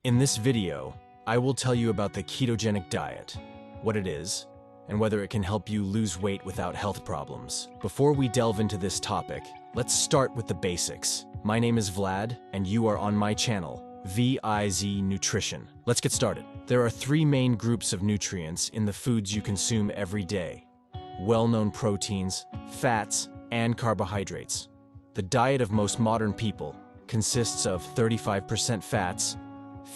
In this video, I will tell you about the ketogenic diet, what it is, and whether it can help you lose weight without health problems. Before we delve into this topic, let's start with the basics. My name is Vlad, and you are on my channel, VIZ Nutrition. Let's get started. There are three main groups of nutrients in the foods you consume every day: well-known proteins, fats, and carbohydrates. The diet of most modern people consists of 35% fats,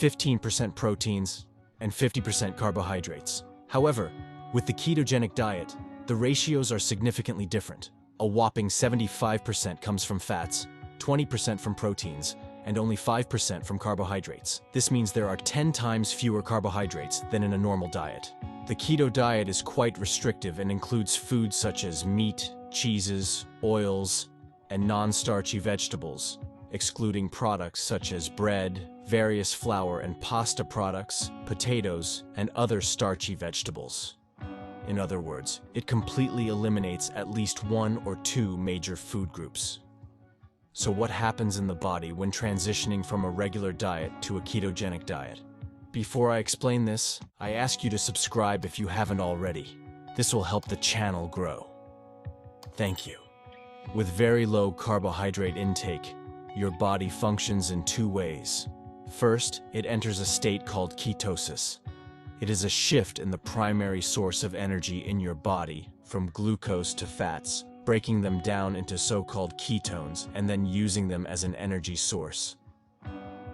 15% proteins, and 50% carbohydrates. However, with the ketogenic diet, the ratios are significantly different. A whopping 75% comes from fats, 20% from proteins, and only 5% from carbohydrates. This means there are 10 times fewer carbohydrates than in a normal diet. The keto diet is quite restrictive and includes foods such as meat, cheeses, oils, and non-starchy vegetables, excluding products such as bread, various flour and pasta products, potatoes, and other starchy vegetables. In other words, it completely eliminates at least one or two major food groups. So what happens in the body when transitioning from a regular diet to a ketogenic diet? Before I explain this, I ask you to subscribe if you haven't already. This will help the channel grow. Thank you. With very low carbohydrate intake, your body functions in two ways. First, it enters a state called ketosis. It is a shift in the primary source of energy in your body from glucose to fats, breaking them down into so-called ketones and then using them as an energy source.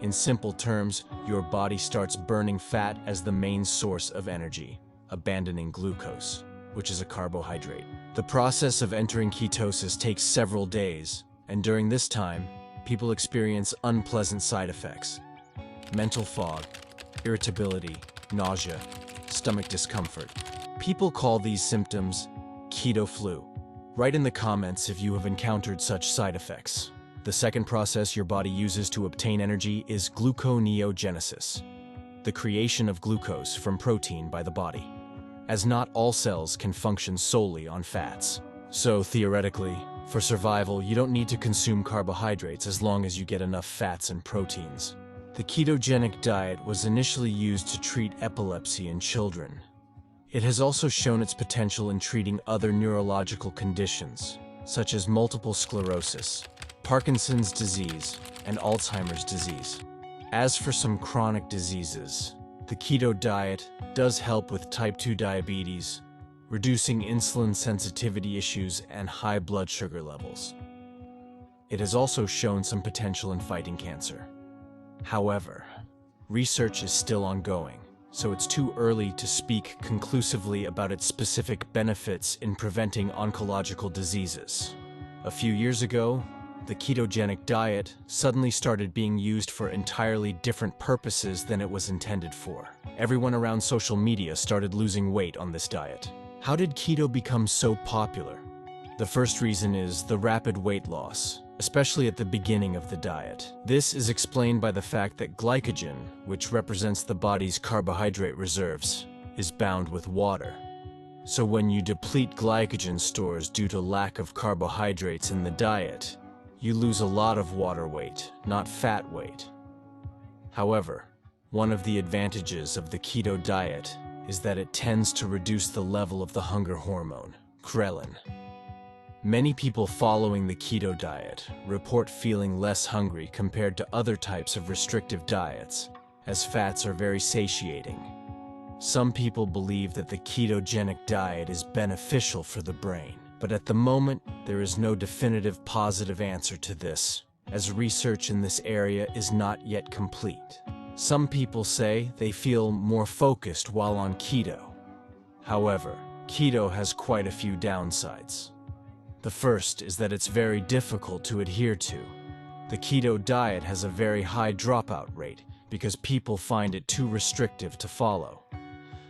In simple terms, your body starts burning fat as the main source of energy, abandoning glucose, which is a carbohydrate. The process of entering ketosis takes several days, and during this time, people experience unpleasant side effects: mental fog, irritability, nausea, stomach discomfort. People call these symptoms keto flu. Write in the comments if you have encountered such side effects. The second process your body uses to obtain energy is gluconeogenesis, the creation of glucose from protein by the body, as not all cells can function solely on fats. So theoretically, for survival, you don't need to consume carbohydrates as long as you get enough fats and proteins. The ketogenic diet was initially used to treat epilepsy in children. It has also shown its potential in treating other neurological conditions, such as multiple sclerosis, Parkinson's disease, and Alzheimer's disease. As for some chronic diseases, the keto diet does help with type 2 diabetes, reducing insulin sensitivity issues and high blood sugar levels. It has also shown some potential in fighting cancer. However, research is still ongoing, so it's too early to speak conclusively about its specific benefits in preventing oncological diseases. A few years ago, the ketogenic diet suddenly started being used for entirely different purposes than it was intended for. Everyone around social media started losing weight on this diet. How did keto become so popular? The first reason is the rapid weight loss, especially at the beginning of the diet. This is explained by the fact that glycogen, which represents the body's carbohydrate reserves, is bound with water. So when you deplete glycogen stores due to lack of carbohydrates in the diet, you lose a lot of water weight, not fat weight. However, one of the advantages of the keto diet is that it tends to reduce the level of the hunger hormone, ghrelin. Many people following the keto diet report feeling less hungry compared to other types of restrictive diets, as fats are very satiating. Some people believe that the ketogenic diet is beneficial for the brain, but at the moment, there is no definitive positive answer to this, as research in this area is not yet complete. Some people say they feel more focused while on keto. However, keto has quite a few downsides. The first is that it's very difficult to adhere to. The keto diet has a very high dropout rate because people find it too restrictive to follow.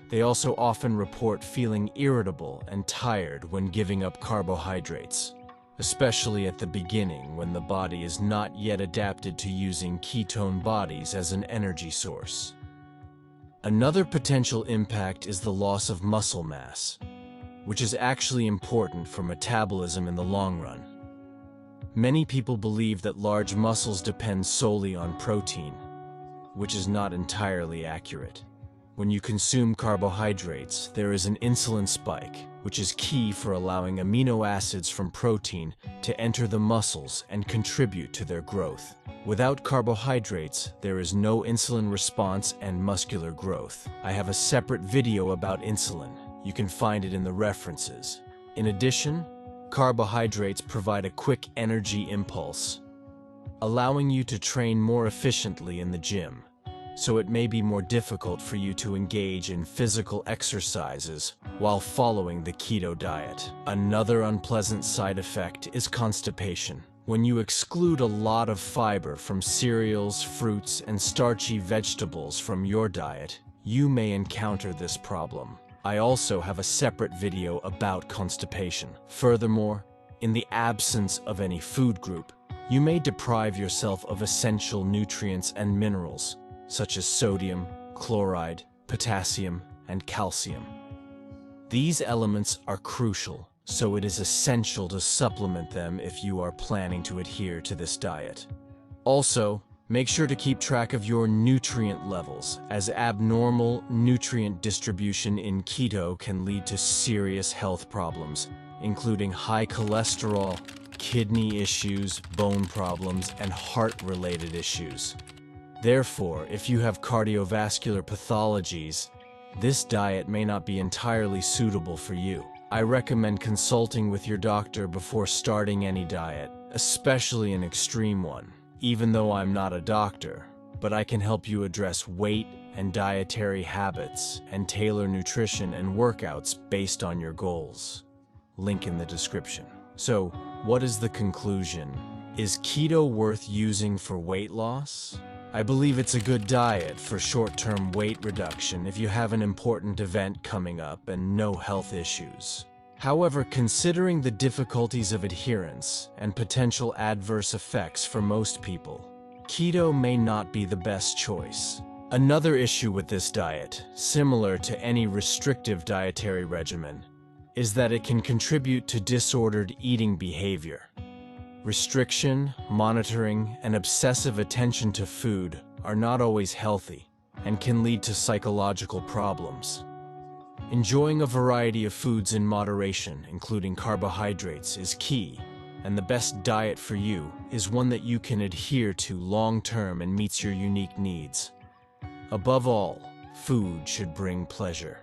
They also often report feeling irritable and tired when giving up carbohydrates, especially at the beginning when the body is not yet adapted to using ketone bodies as an energy source. Another potential impact is the loss of muscle mass, which is actually important for metabolism in the long run. Many people believe that large muscles depend solely on protein. which is not entirely accurate. When you consume carbohydrates, there is an insulin spike, which is key for allowing amino acids from protein to enter the muscles and contribute to their growth. Without carbohydrates, there is no insulin response and muscular growth. I have a separate video about insulin. You can find it in the references. In addition, carbohydrates provide a quick energy impulse, allowing you to train more efficiently in the gym, so it may be more difficult for you to engage in physical exercises while following the keto diet. Another unpleasant side effect is constipation. When you exclude a lot of fiber from cereals, fruits, and starchy vegetables from your diet, you may encounter this problem. I also have a separate video about constipation. Furthermore, in the absence of any food group, you may deprive yourself of essential nutrients and minerals, such as sodium, chloride, potassium, and calcium. These elements are crucial, so it is essential to supplement them if you are planning to adhere to this diet. Also, make sure to keep track of your nutrient levels, as abnormal nutrient distribution in keto can lead to serious health problems, including high cholesterol, kidney issues, bone problems, and heart-related issues. Therefore, if you have cardiovascular pathologies, this diet may not be entirely suitable for you. I recommend consulting with your doctor before starting any diet, especially an extreme one. Even though I'm not a doctor, but I can help you address weight and dietary habits and tailor nutrition and workouts based on your goals. Link in the description. So, what is the conclusion? Is keto worth using for weight loss? I believe it's a good diet for short-term weight reduction if you have an important event coming up and no health issues. However, considering the difficulties of adherence and potential adverse effects for most people, keto may not be the best choice. Another issue with this diet, similar to any restrictive dietary regimen, is that it can contribute to disordered eating behavior. Restriction, monitoring, and obsessive attention to food are not always healthy and can lead to psychological problems. Enjoying a variety of foods in moderation, including carbohydrates, is key, and the best diet for you is one that you can adhere to long-term and meets your unique needs. Above all, food should bring pleasure.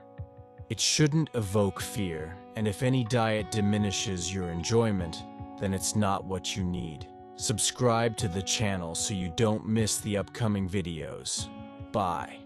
It shouldn't evoke fear, and if any diet diminishes your enjoyment, then it's not what you need. Subscribe to the channel so you don't miss the upcoming videos. Bye.